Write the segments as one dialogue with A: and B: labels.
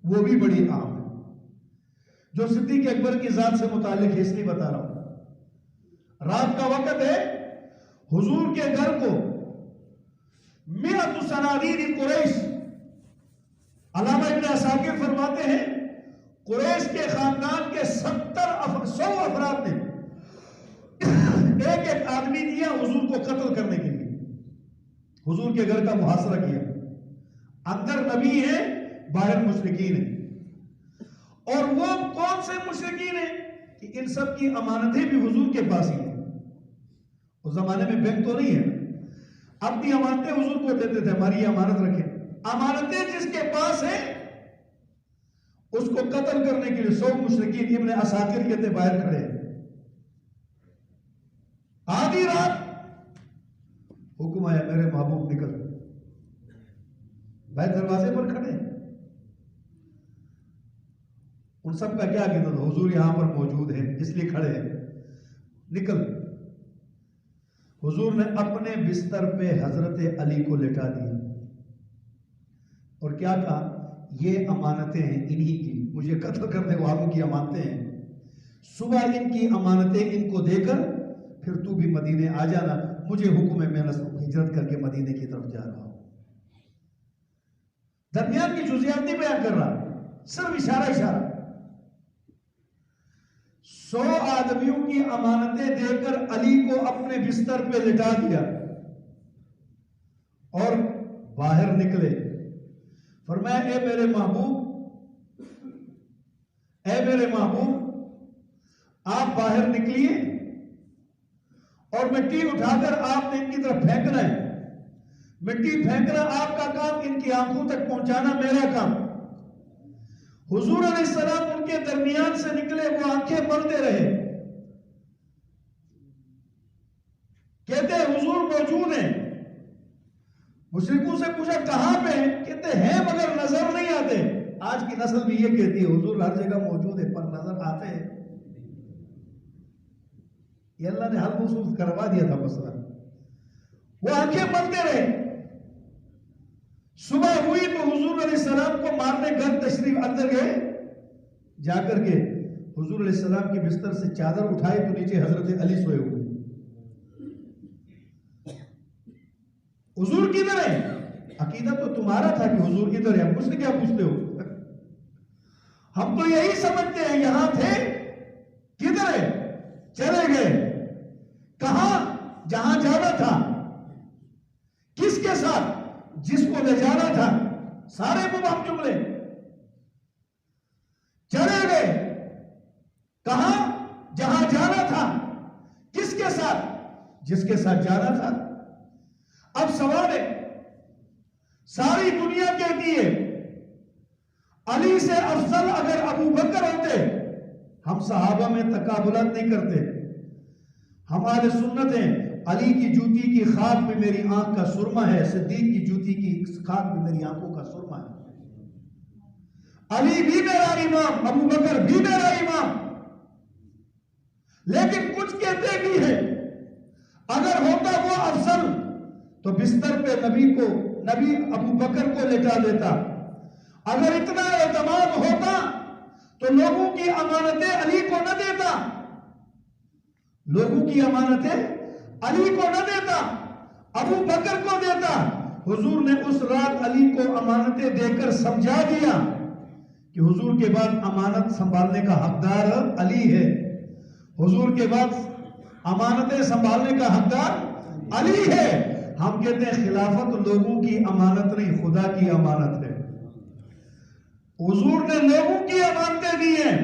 A: وہ بھی بڑی اہم ہے. جو صدیق اکبر کی ذات سے متعلق ہے اس لیے بتا رہا ہوں. رات کا وقت ہے، حضور کے گھر کو مئۃ صنادید قریش، علامہ ابن عساکر فرماتے ہیں قریش کے خاندان کے 100 افراد نے ایک ایک آدمی دیا حضور کو قتل کرنے کے لیے. حضور کے گھر کا محاصرہ کیا. اندر نبی ہیں، باہر مشرکین ہیں. اور وہ کون سے مشرکین ہیں کہ ان سب کی امانتیں بھی حضور کے پاس ہی ہیں. اس زمانے میں بینک تو نہیں ہے، اپنی امانتیں حضور کو دیتے تھے، ہماری یہ امانت رکھیں. امانتیں جس کے پاس ہیں اس کو قتل کرنے کے لیے 100 مشرکین ابن عساکر کہتے باہر کھڑے ہیں. آدھی رات حکم آیا میرے محبوب نکل. بھائی دروازے پر کھڑے ہیں. ان سب کا کیا کہنا تھا؟ حضور یہاں پر موجود ہیں اس لیے کھڑے ہیں، نکل. حضور نے اپنے بستر پہ حضرت علی کو لٹا دیا اور کیا کہا؟ یہ امانتیں ہیں انہی کی، مجھے قتل کرنے والوں کی امانتیں ہیں. صبح ان کی امانتیں ان کو دے کر پھر تو بھی مدینے آ جانا. مجھے حکم ہے، میں ہجرت کر کے مدینے کی طرف جا رہا ہوں. درمیان کی جزیات نہیں بیان کر رہا، صرف اشارہ اشارہ. 100 آدمیوں کی امانتیں دے کر علی کو اپنے بستر پہ لٹا دیا اور باہر نکلے. فرمایا اے میرے محبوب، اے میرے محبوب آپ باہر نکلیے اور مٹی اٹھا کر آپ نے ان کی طرف پھینکنا ہے. مٹی پھینکنا آپ کا کام، ان کی آنکھوں تک پہنچانا میرا کام. حضور علیہ السلام ان کے درمیان سے نکلے، وہ آنکھیں ملتے رہے. کہتے ہیں حضور موجود ہیں. مشرکوں سے پوچھا کہاں پہ ہیں؟ کہتے ہیں مگر نظر نہیں آتے. آج کی نسل بھی یہ کہتی ہے حضور ہر جگہ موجود ہے پر نظر آتے ہیں. یہ اللہ نے حل محسوس کروا دیا تھا مسئلہ. وہ آنکھیں ملتے رہے. صبح ہوئی تو حضور علیہ السلام کو مارنے گھر تشریف اندر گئے. جا کر کے حضور علیہ السلام کی بستر سے چادر اٹھائی تو نیچے حضرت علی سوئے ہوئے. حضور کدھر ہے؟ عقیدہ تو تمہارا تھا کہ حضور کدھر ہے، ہم مجھ سے کیا پوچھتے ہو؟ ہم تو یہی سمجھتے ہیں یہاں تھے، کدھر ہے؟ چلے گئے. کہاں؟ جہاں جانا تھا. کس کے ساتھ؟ جس کو لے جانا تھا. سارے مبہم جملے. چلے گئے. کہاں؟ جہاں جانا تھا. کس کے ساتھ؟ جس کے ساتھ جانا تھا. اب سوال ہے، ساری دنیا کہتی ہے علی سے افضل اگر ابو بکر ہوتے. ہم صحابہ میں تقابلات نہیں کرتے. ہمارے سنت ہیں علی کی جوتی کی خاک میں میری آنکھ کا سرما ہے، صدیق کی جوتی کی خاک میں میری آنکھوں کا سرما ہے. علی بھی میرا امام، ابو بکر بھی میرا امام. لیکن کچھ کہتے بھی ہیں اگر ہوتا وہ افضل تو بستر پہ نبی ابو بکر کو لٹا دیتا. اگر اتنا اعتماد ہوتا تو لوگوں کی امانتیں علی کو نہ دیتا. لوگوں کی امانتیں علی کو نہ دیتا، ابو بکر کو دیتا. حضور نے اس رات علی کو امانتیں دے کر سمجھا دیا کہ حضور کے بعد امانت سنبھالنے کا حقدار علی ہے. حضور کے بعد امانتیں سنبھالنے کا حقدار علی ہے. ہم کہتے ہیں خلافت لوگوں کی امانت نہیں، خدا کی امانت ہے. حضور نے لوگوں کی امانتیں دی ہیں.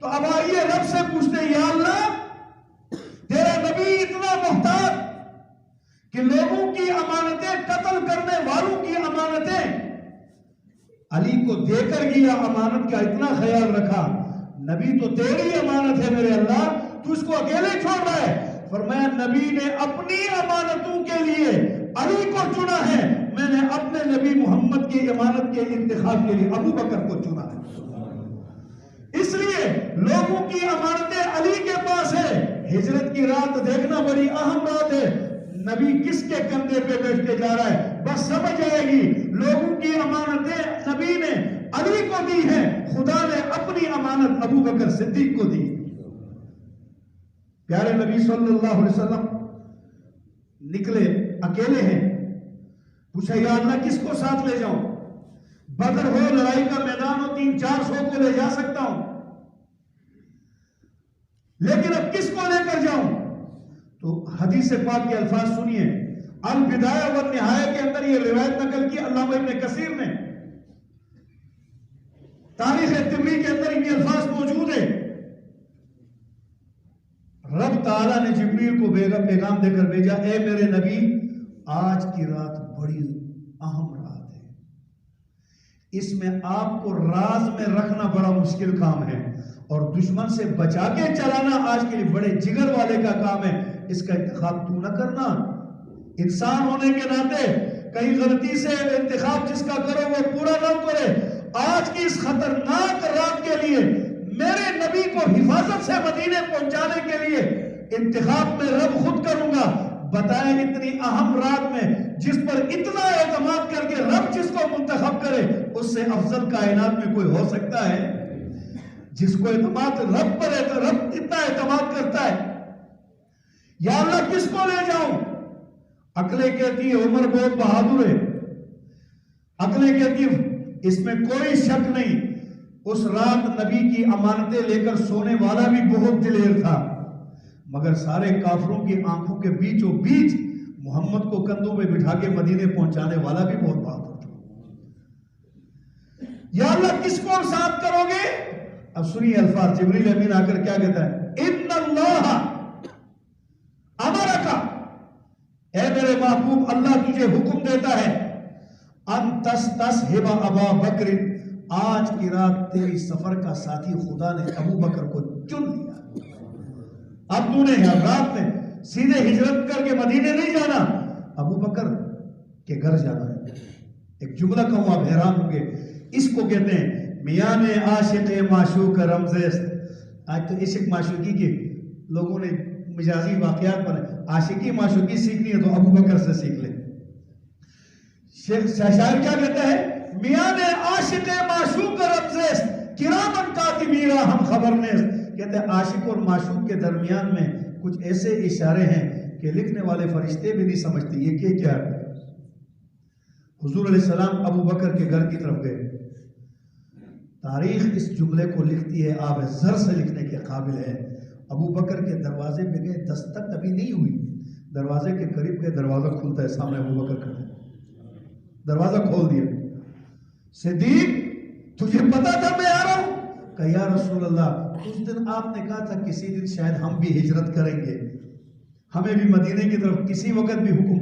A: تو اب آئیے رب سے پوچھتے ہیں یا اللہ تیرا نبی اتنا محتاط کہ لوگوں کی امانتیں، قتل کرنے والوں کی امانتیں علی کو دے کر گیا. امانت کا اتنا خیال رکھا. نبی تو تیری امانت ہے میرے اللہ، تو اس کو اکیلے چھوڑ رہا ہے. فرمایا نبی نے اپنی امانتوں کے لیے علی کو چنا ہے، میں نے اپنے نبی محمد کی امانت کے انتخاب کے لیے ابو بکر کو چنا ہے. اس لیے لوگوں کی امانتیں علی کے پاس ہے. ہجرت کی رات دیکھنا بڑی اہم رات ہے. نبی کس کے کندھے پہ بیٹھتے جا رہا ہے بس سمجھ آئے گی. لوگوں کی امانتیں نبی نے علی کو دی ہے، خدا نے اپنی امانت ابو بکر صدیق کو دی۔ پیارے نبی صلی اللہ علیہ وسلم نکلے، اکیلے ہیں، پوچھا یا اللہ کس کو ساتھ لے جاؤں؟ بدر ہو، لڑائی کا میدان ہو، 300-400 کو لے جا سکتا ہوں، لیکن اب کس کو لے کر جاؤں؟ تو حدیث پاک کے الفاظ سنیے، البدایہ والنہایہ کے اندر یہ روایت نقل کی علامہ ابن کثیر نے، تاریخ طبری کے اندر یہ الفاظ موجود ہے۔ رب تعالیٰ نے جبریل کو پیغام دے کر بھیجا، اے میرے نبی آج کی رات بڑی اہم رات ہے، اس میں آپ کو راز میں رکھنا بڑا مشکل کام ہے، اور دشمن سے بچا کے چلانا آج کے لیے بڑے جگر والے کا کام ہے، اس کا انتخاب تو نہ کرنا۔ انسان ہونے کے ناطے کہیں غلطی سے انتخاب جس کا کرو وہ پورا نہ کرے۔ آج کی اس خطرناک رات کے لیے میرے نبی کو حفاظت سے مدینے پہنچانے کے لیے انتخاب میں رب خود کروں گا۔ بتائیں اتنی اہم رات میں جس پر اتنا اعتماد کر کے رب جس کو منتخب کرے، اس سے افضل کائنات میں کوئی ہو سکتا ہے؟ جس کو اعتماد رب پر ہے، رب اتنا اعتماد کرتا ہے۔ یا اللہ کس کو لے جاؤں؟ عقلیں کہتی ہے عمر بہت بہادر ہے، عقلیں کہتی ہے اس میں کوئی شک نہیں، اس رات نبی کی امانتیں لے کر سونے والا بھی بہت دلیر تھا، مگر سارے کافروں کی آنکھوں کے بیچوں بیچ محمد کو کندھوں میں بٹھا کے مدینے پہنچانے والا بھی بہت بہادر تھا۔ یا اللہ کس کو ساتھ کرو گے؟ اب سنیے الفاظ، جبریل امین آ کر کیا کہتا ہے، ان اللہ امرکا، اے میرے محبوب اللہ تجھے حکم دیتا ہے، ان تستصحب ابا بکر، آج کی رات تیری سفر کا ساتھی خدا نے ابو بکر کو چن لیا۔ اب تو نے رات میں سیدھے ہجرت کر کے مدینے نہیں جانا، ابو بکر کے گھر جانا ہے۔ ایک جملہ کہوں آپ حیران ہوں گے، اس کو کہتے ہیں میان عاشق معشوق رمزیست۔ آج تو عشق معشوقی کے لوگوں نے مجازی واقعات پر عاشقی معشوقی سیکھنی ہے تو ابو بکر سے سیکھ لیں۔ شاعر کیا کہتا ہے، میان عاشق معشوق رمزیست کرامن کاتبین ہم خبر نیست۔ کہتے ہیں عاشق اور معشوق کے درمیان میں کچھ ایسے اشارے ہیں کہ لکھنے والے فرشتے بھی نہیں سمجھتے یہ کہ کیا ہے۔ حضور علیہ السلام ابو بکر کے گھر کی طرف گئے، تاریخ اس جملے کو لکھتی ہے، آب زر سے لکھنے کے قابل ہے۔ ابو بکر کے دروازے پہ گئے، دستک ابھی نہیں ہوئی، دروازے کے قریب گئے، دروازہ کھلتا ہے، سامنے ابو بکر کھڑے، دروازہ کھول دیا۔ صدیق تجھے پتا تھا میں آ رہا ہوں؟ کہا یا رسول اللہ اس دن آپ نے کہا تھا کسی دن شاید ہم بھی ہجرت کریں گے، ہمیں بھی مدینے کی طرف کسی وقت بھی حکم۔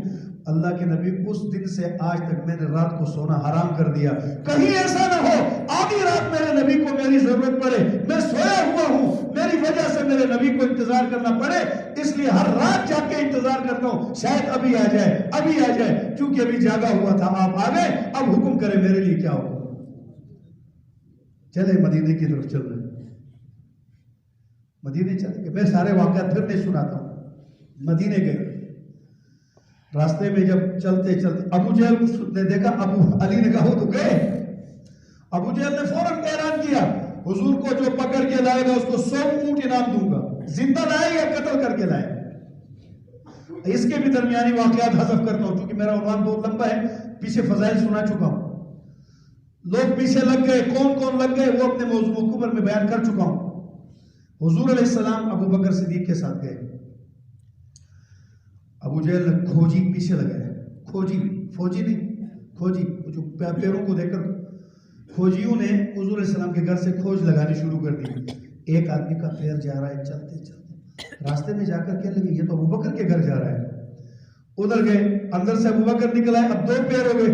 A: اللہ کے نبی اس دن سے آج تک میں نے رات کو سونا حرام کر دیا، کہیں ایسا نہ ہو آدھی رات میرے نبی کو میری ضرورت پڑے، میں سویا ہوا ہوں، میری وجہ سے میرے نبی کو انتظار کرنا پڑے، اس لیے ہر رات جاگ کے انتظار کرتا ہوں شاید ابھی آ جائے، ابھی آ جائے، چونکہ ابھی جاگا ہوا تھا، آپ آ گئے، اب حکم کرے میرے لیے کیا ہو۔ چلے مدینے کی طرف چل رہے، مدینے چلے گئے، میں سارے واقعات پھر نہیں سناتا ہوں۔ مدینے گئے، راستے میں جب چلتے چلتے ابو جہل نے دیکھا، ابو علی نے کہا وہ تو گئے۔ ابو جہل نے فوراً اعلان کیا حضور کو جو پکڑ کے لائے گا اس کو 100 اونٹ انعام دوں گا، زندہ لائے یا قتل کر کے لائے۔ اس کے بھی درمیانی واقعات حذف کرتا ہوں کیونکہ میرا عنوان بہت لمبا ہے، پیچھے فضائل سنا چکا ہوں، لوگ پیچھے لگ گئے، کون کون لگ گئے وہ اپنے موضوع مکمل میں بیان کر چکا ہوں۔ حضور علیہ السلام ابو بکر صدیق کے ساتھ گئے، ابو جہل نے کھوجی پیچھے لگایا، کھوجی فوجی نہیں، کھوجی جو پیروں کو دیکھ کر کھوجیوں نے حضور علیہ السلام کے گھر سے کھوج لگانی شروع کر دی۔ ایک آدمی کا پیر جا رہا ہے، چلتے چلتے راستے میں جا کر کہنے لگے یہ تو ابو بکر کے گھر جا رہا ہے۔ ادھر گئے، اندر سے ابو بکر نکل آئے، اب 2 پیر ہو گئے،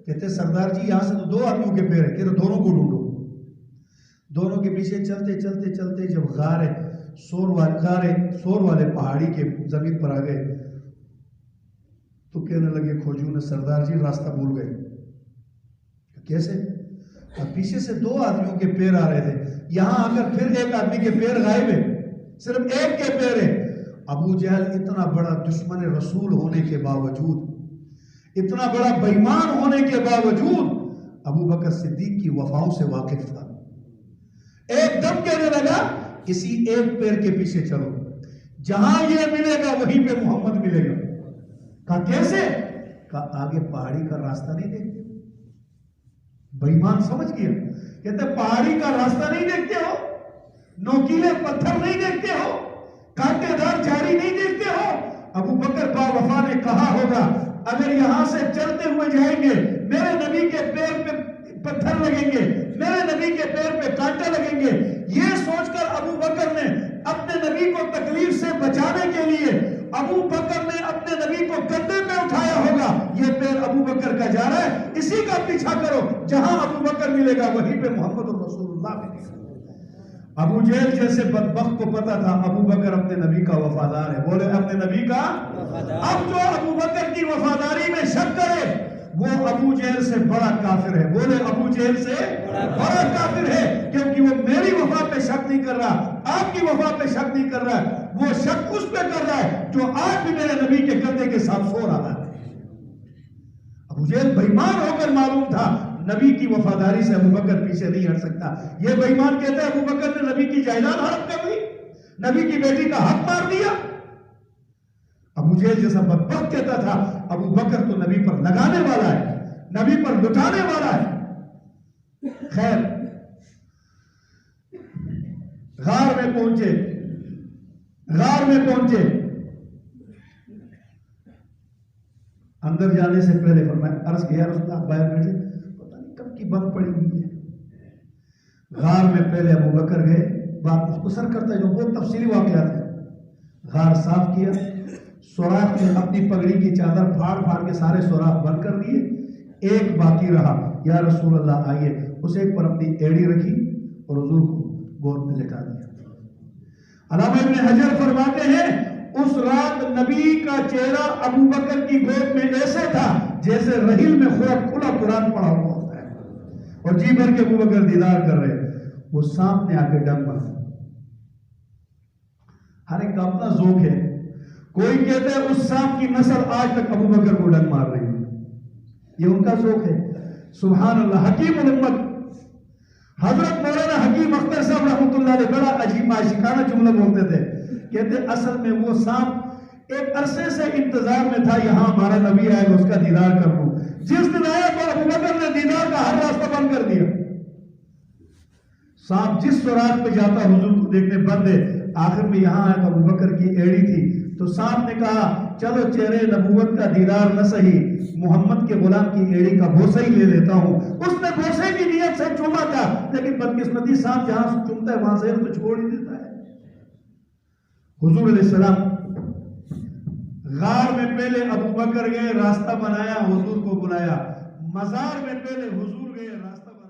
A: کہتے سردار جی یہاں سے تو 2 آدمیوں کے پیر ہیں، کہتے دونوں کو ڈھونڈو۔ دونوں کے پیچھے چلتے چلتے چلتے جب غار سور والے پہاڑی کے زمین پر آ گئے تو کہنے لگے کھوجیوں نے سردار جی راستہ بھول گئے۔ کیسے؟ اب پیچھے سے 2 آدمیوں کے پیر آ رہے تھے، یہاں آ کر پھر ایک آدمی کے پیر غائب ہے، صرف ایک کے پیر ہے۔ ابو جہل اتنا بڑا دشمن رسول ہونے کے باوجود، اتنا بڑا بےایمان ہونے کے باوجود ابو بکر صدیق کی وفاؤں سے واقف تھا. ایک دم کہنے لگا کسی ایک پیر کے پیچھے چلو, جہاں یہ ملے گا وہیں پہ محمد ملے گا. کہا کیسے؟ کہا آگے پہاڑی کا راستہ نہیں دیکھتے؟ بے ایمان سمجھ گیا. کہتے پہاڑی کا راستہ نہیں دیکھتے ہو, نوکیلے پتھر نہیں دیکھتے ہو, کانٹے دار جھاڑی نہیں دیکھتے ہو؟ ابو بکر با وفا نے کہا ہوگا اگر یہاں سے چلتے ہوئے جائیں گے میرے نبی کے پیر پہ پتھر لگیں گے, میرے نبی کے پیر پہ کانٹے لگیں گے. یہ سوچ کر ابو بکر نے اپنے نبی کو تکلیف سے بچانے کے لیے ابو بکر نے اپنے نبی کو کندھے پہ اٹھایا ہوگا. یہ پیر ابو بکر کا جا رہا ہے, اسی کا پیچھا کرو, جہاں ابو بکر ملے گا وہیں پہ محمد رسول اللہ ملے گا. ابو جہل جیسے بدبخت کو پتا تھا ابو بکر اپنے نبی کا وفادار ہے. بولے اپنے نبی کا وفادار. اب جو ابو بکر کی وفاداری میں شک کرے وہ ابو جہل سے بڑا کافر ہے. بولے ابو جہل سے بڑا کافر ہے, کیونکہ وہ میری وفا پہ شک نہیں کر رہا, آپ کی وفا پہ شک نہیں کر رہا ہے, وہ شک اس پہ کر رہا ہے جو آج بھی میرے نبی کے کندھے کے ساتھ سو رہا ہے. ابو جہل بے ایمان ہو کر معلوم تھا نبی کی وفاداری سے ابو بکر پیچھے نہیں ہٹ سکتا. یہ بے ایمان کہتا ہے ابو بکر نے نبی کی جائیداد ہڑپ کر لی, نبی کی بیٹی کا حق مار دیا. ابو جہل جیسا بدبخت کہتا تھا ابو بکر تو نبی پر لگانے والا ہے, نبی پر لٹانے والا ہے. خیر غار میں پہنچے, غار میں پہنچے, اندر جانے سے پہلے فرمایا عرض کیا رسول اللہ باہر بیٹھے, پتہ نہیں کب کی بند پڑی ہوئی ہے. غار میں پہلے ابو بکر گئے, بات مختصر کرتا ہے جو بہت تفصیلی واقعات ہے. غار صاف کیا, سوراخ میں اپنی پگڑی کی چادر پھاڑ پھاڑ کے سارے سوراخ بند کر دیے, ایک باقی رہا. یا رسول اللہ آئیے, اس ایک پر اپنی ایڑی رکھی اور حضور کو گود میں لٹا دیا. علامہ ابن حجر فرماتے ہیں اس رات نبی کا چہرہ ابو بکر کی گود میں ایسے تھا جیسے رحیل میں کھلا قرآن پڑھا ہوا ہوتا ہے, اور جی بھر کے ابو بکر دیدار کر رہے. وہ سامنے آ کے ڈنگ مارا. ہر ایک کا اپنا ذوق ہے. کوئی کہتے ہیں اس سانپ کی نسل آج تک ابو بکر کو ڈنگ مار رہی ہے, یہ ان کا ذوق ہے. سبحان اللہ. حکیم الامت حضرت مولانا حکیم اختر صاحب رحمۃ اللہ علیہ بڑا عجیب عاشقانہ جملہ بولتے تھے. کہتے اصل میں وہ سانپ ایک عرصے سے انتظار میں تھا یہاں ہمارا نبی آئے گا اس کا دیدار کر لوں. جس دن آیا تو ابو بکر نے دیدار کا ہر راستہ بند کر دیا. سانپ جس سوراخ پہ جاتا حضور کو دیکھنے بند ہے. آخر میں یہاں آیا تو ابو بکر کی ایڑی تھی, تو سانپ نے کہا چلو چہرے نبوت کا دیدار نہ سہی, محمد کے غلام کی ایڑی کا بوسہ ہی لے لیتا ہوں. اس نے بوسے کی نیت سے چوما تھا, لیکن بدقسمتی سانپ جہاں چومتا ہے وہاں سے تو چھوڑ ہی دیتا ہے. حضور علیہ السلام غار میں پہلے ابو بکر گئے, راستہ بنایا, حضور کو بلایا. مزار میں پہلے حضور گئے, راستہ بنایا.